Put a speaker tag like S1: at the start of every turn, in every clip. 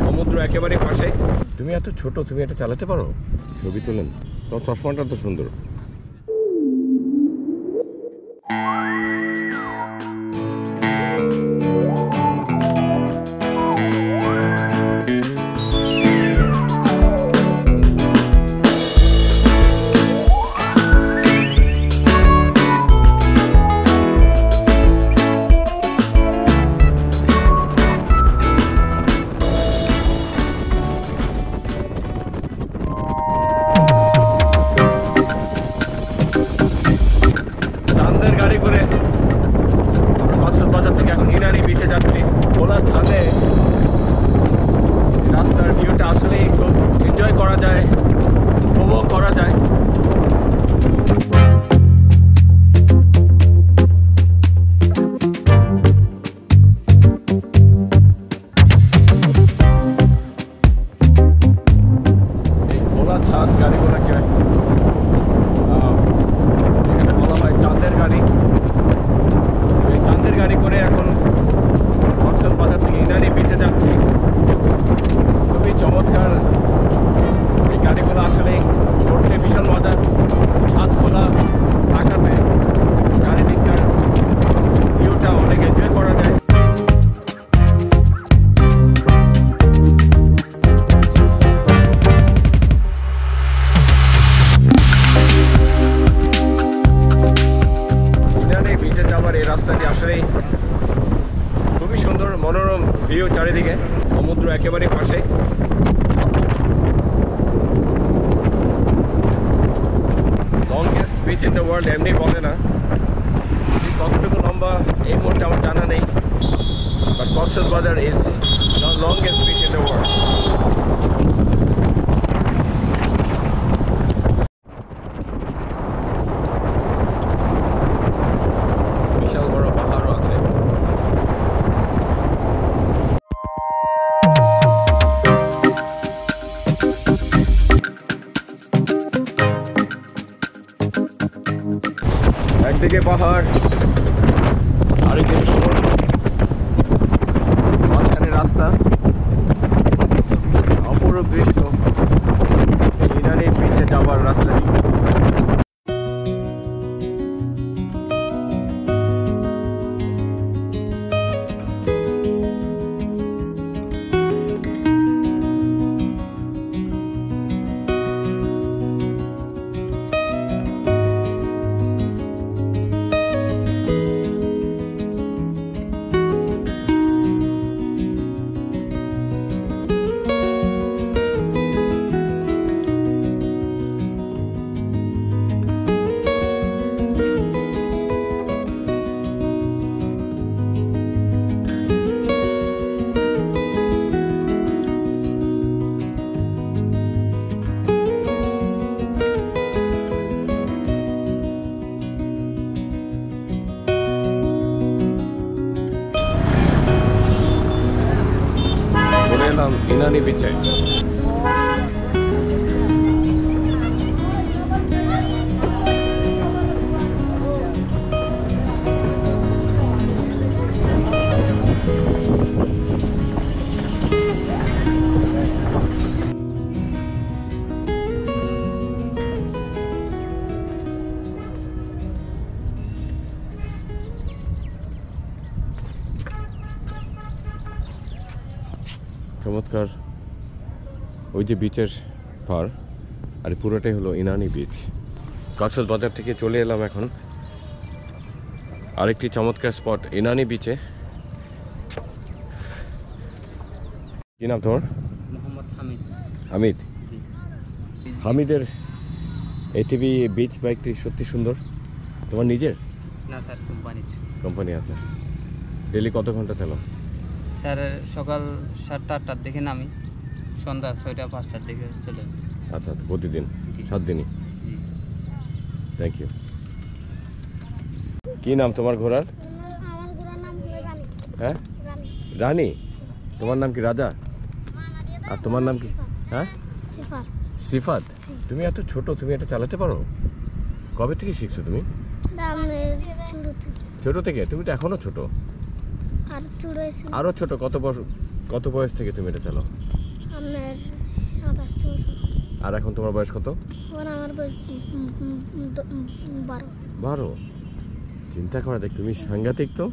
S1: সমুদ্র একেবারে পাশে। তুমি এত ছোট, তুমি এটা চালাতে পারো? ছবি তোলেন, তোমার চশমাটা তো সুন্দর। গাড়ি করে কক্সবাজার থেকে এখন ইনানি বিচে যাচ্ছি। খোলা ছাদে রাস্তার ভিউটা আসলেই খুব এনজয় করা যায়, উপভোগ করা যায়। এই খোলা ছাদ গাড়িগুলোকে এখানে বলা হয় চাঁদের গাড়ি। এই চাঁদের গাড়ি করে এখন কক্সবাজার থেকে ইনানি বিচে যাচ্ছি। খুবই চমৎকার এই গাড়িগুলো, আসলে চড়তে ভীষণ মজার। ছাদ খোলা আকাশে চারিদিককার ভিউটা অনেক এনজয় করা যায়। বিচে যাবার এই রাস্তাটি আসলে খুবই সুন্দর, মনোরম ভিউ চারিদিকে, সমুদ্র একেবারে পাশে। Longest beach in the world এমনি বলে না, কতটুকু লম্বা এই মুহূর্তে আমার জানা নেই, but Cox's Bazar is the longest beach in the world. বিশাল বড় পাহাড়ও আছে। একদিকে পাহাড়, আরেকদিকে সমুদ্র, মাঝখানে রাস্তা, অপরূপ দৃশ্য ইনানি বিচে যাবার রাস্তাটি। ইনানি বিচে চমৎকার ওই যে বিচের পার, আর পুরোটাই হলো ইনানি বিচ। কক্সবাজার থেকে চলে এলাম এখন আরেকটি চমৎকার স্পট ইনানি বিচে। কি নাম তোমার? হামিদ। হামিদের এটিভি বিচ বাইকটি সত্যি সুন্দর। তোমার নিজের
S2: না স্যার,
S1: কোম্পানি আছে। ডেলি কত ঘন্টা চালাও?
S2: স্যার সকাল 7টা 8টার দিকে নামি, সন্ধ্যা 6টা 5টার দিকে চলে।
S1: আচ্ছা, প্রতিদিন 7 দিনই? Thank you. কি নাম তোমার ঘোড়ার?
S3: আমার ঘোড়ার নাম হলো রানী।
S1: হ্যাঁ, রানী। তোমার নাম কি? রাজা। আর তোমার নাম কি? হ্যাঁ,
S3: সিফাত।
S1: সিফাত। তুমি এত ছোট, তুমি এটা চালাতে পারো? কবে থেকে শিখছো তুমি?
S3: ছোট থেকে।
S1: ছোট থেকে? তুমি তো এখনো ছোট।
S3: আর ছোট হয়েছে।
S1: আরো ছোট? কত বছর? কত বয়স থেকে তুমি এটা চালাও?
S3: আপনার 27 বছর।
S1: আর এখন তোমার বয়স কত?
S3: এখন আমার বয়স 12।
S1: 12? চিন্তা করা দেখ, তুমি সাংঘাতিক তো।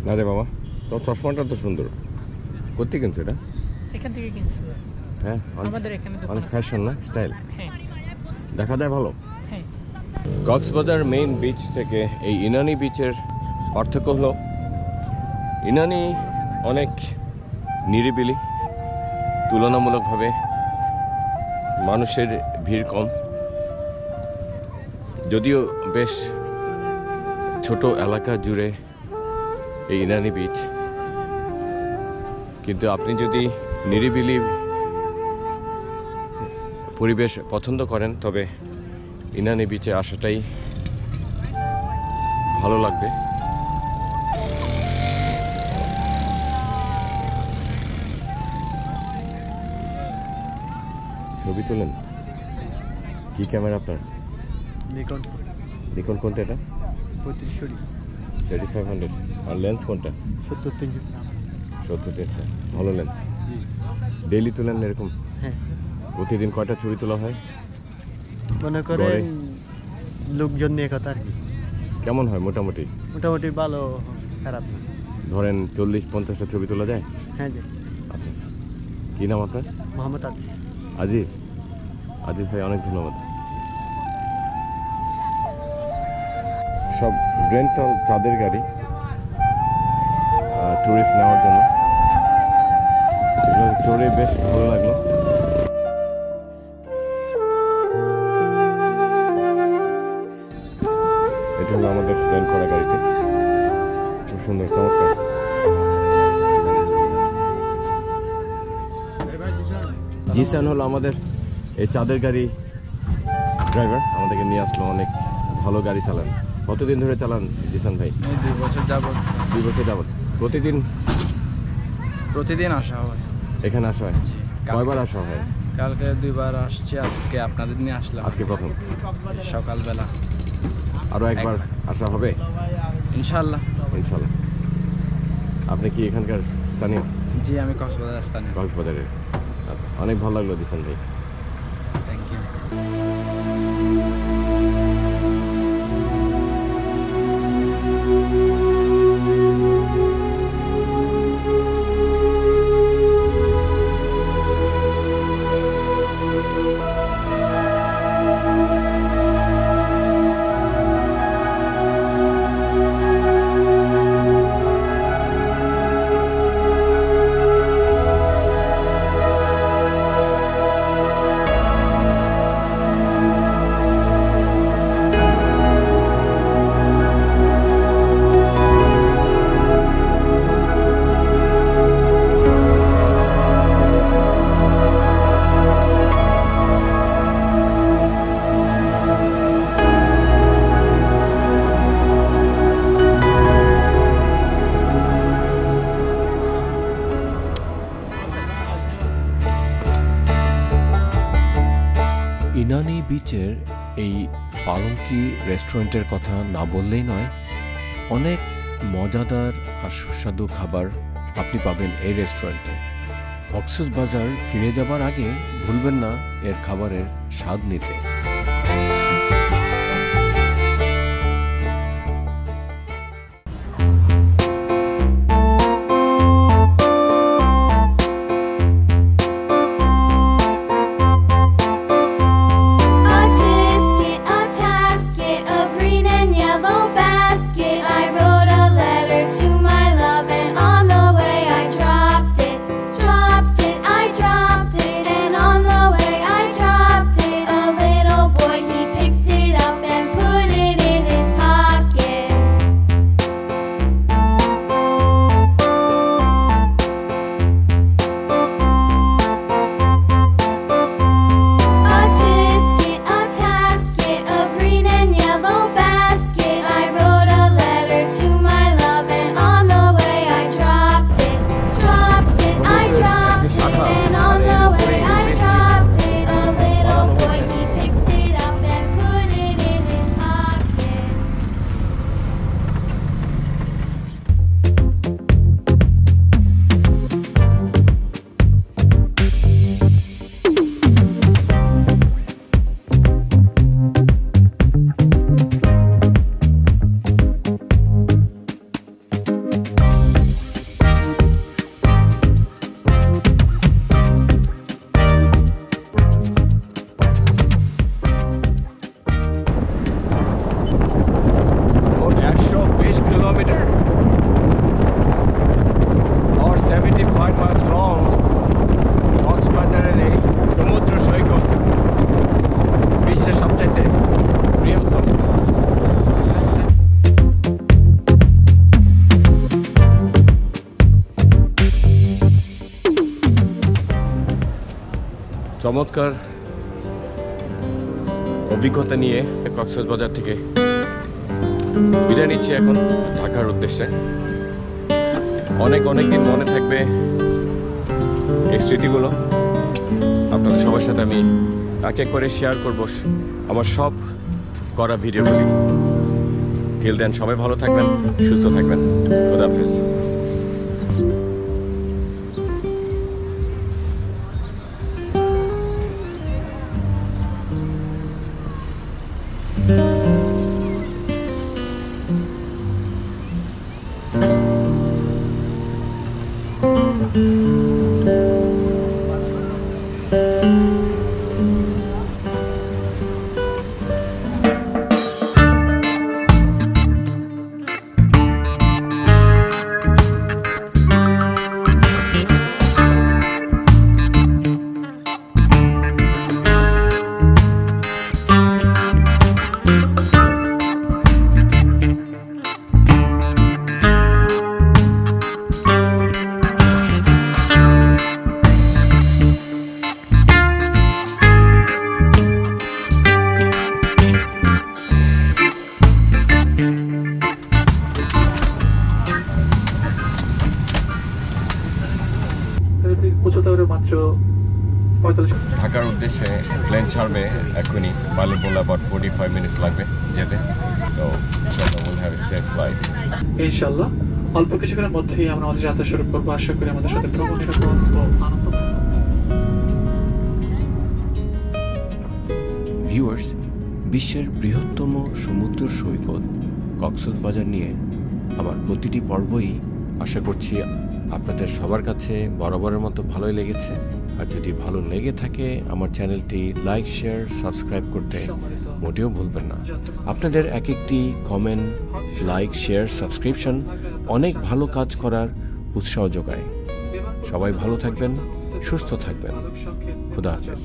S1: না রে বাবা, তোমার চশমাটা তো সুন্দর। কোথা কিনছো এটা?
S4: এখান থেকে কিনছি।
S1: হ্যাঁ,
S4: আমাদের এখানে দোকান
S1: অনেক
S4: আছে।
S1: ফ্যাশন না, স্টাইল।
S4: হ্যাঁ
S1: দেখা যায় ভালো।
S4: হ্যাঁ।
S1: কক্সবাজার মেইন বিচ থেকে এই ইনানি বিচের পার্থক্য হলো ইনানি অনেক নিরিবিলি, তুলনামূলকভাবে মানুষের ভিড় কম, যদিও বেশ ছোট এলাকা জুড়ে এই ইনানি বিচ, কিন্তু আপনি যদি নিরিবিলি পরিবেশ পছন্দ করেন তবে ইনানি বিচে আসাটাই ভালো লাগবে। ছবি তোলেন? কি ক্যামেরা আপনার? নিকন কোনটা এটা? 3500। আর লেন্স কোনটা? 70-300। ভালো লেন্স। ডেইলি তোলেন এরকম?
S5: হ্যাঁ।
S1: প্রতিদিন কয়টা ছবি তোলা হয়?
S5: মনে করেন লোকজন নিয়ে কথা আর কি।
S1: কেমন হয় মোটামুটি?
S5: মোটামুটি ভালো, খারাপ না।
S1: ধরেন 40-50টা ছবি তোলা যায়?
S5: হ্যাঁ জি।
S1: আচ্ছা, কি নাম আপনার?
S5: মোহাম্মদ আজিজ।
S1: আজিজ? আজিজ ভাই, অনেক ধন্যবাদ। সব রেন্টাল চাঁদের গাড়ি টুরিস্ট নেওয়ার জন্য, এগুলো চড়ে বেশ ভালো লাগলো। এটা হলো আমাদের রেন্ট করা গাড়িটি, খুব সুন্দর, চমৎকার। জিসান হলো আমাদের এই চাঁদের গাড়ি ড্রাইভার, আমাদেরকে নিয়ে আসলো। অনেক ভালো গাড়ি চালান। কতদিন ধরে চালান জিসান ভাই?
S2: 2 বছর যাবত।
S1: 2 বছর যাবত।
S2: প্রতিদিন আসা হয়
S1: এখানে আসা হয়? কয়বার আসা হয়?
S2: কালকে 2 বার আসছি, আজকে আপনাদের নিয়ে আসলাম।
S1: আজকে প্রথম?
S2: সকালবেলা।
S1: আরো একবার আসা হবে
S2: ইনশাআল্লাহ।
S1: ইনশাল্লাহ। আপনি কি এখানকার স্থানীয়?
S2: জি, আমি কক্সবাজার স্থানীয়।
S1: কক্সবাজারের। আচ্ছা, অনেক ভালো লাগলো জিসান ভাই।
S2: Thank you.
S6: ইনানি বিচের এই পালঙ্কি রেস্টুরেন্টের কথা না বললেই নয়। অনেক মজাদার আর সুস্বাদু খাবার আপনি পাবেন এই রেস্টুরেন্টে। কক্সবাজার ফিরে যাবার আগে ভুলবেন না এর খাবারের স্বাদ নিতে।
S7: Little
S1: চমৎকার অভিজ্ঞতা নিয়ে কক্সবাজার থেকে বিদায় নিচ্ছি এখন ঢাকার উদ্দেশ্যে। অনেক দিন মনে থাকবে এই স্মৃতিগুলো। আপনাদের সবার সাথে আমি এক এক করে শেয়ার করব আমার সব করা ভিডিওগুলি। টিল দেন সবাই ভালো থাকবেন, সুস্থ থাকবেন। খোদা হাফেজ। ঢাকার উদ্দেশ্যে প্লেন ছাড়বে এখনই। বালিপোলা about 45 minutes লাগবে যেতে। তো ইনশাআল্লাহ we'll have a safe flight.
S4: ইনশাআল্লাহ অল্প কিছুক্ষণের মধ্যেই আমরা আমাদের যাত্রা শুরু করবো। আশা করি আমাদের সাথে ভ্রমণ নিরাপদ ও আনন্দময়।
S6: ভিউয়ার্স, বিশ্বের বৃহত্তম সমুদ্র সৈকত কক্সবাজার নিয়ে আমার প্রতিটি পর্বই আশা করছি আপনাদের সবার কাছে বরাবরের মতো ভালোই লেগেছে। আর যদি ভালো লেগে থাকে আমার চ্যানেলটি লাইক, শেয়ার, সাবস্ক্রাইব করতে মোটেও ভুলবেন না। আপনাদের এক একটি কমেন্ট, লাইক, শেয়ার, সাবস্ক্রিপশন অনেক ভালো কাজ করার উৎসাহ যোগায়। সবাই ভালো থাকবেন, সুস্থ থাকবেন। খোদা হাফেজ।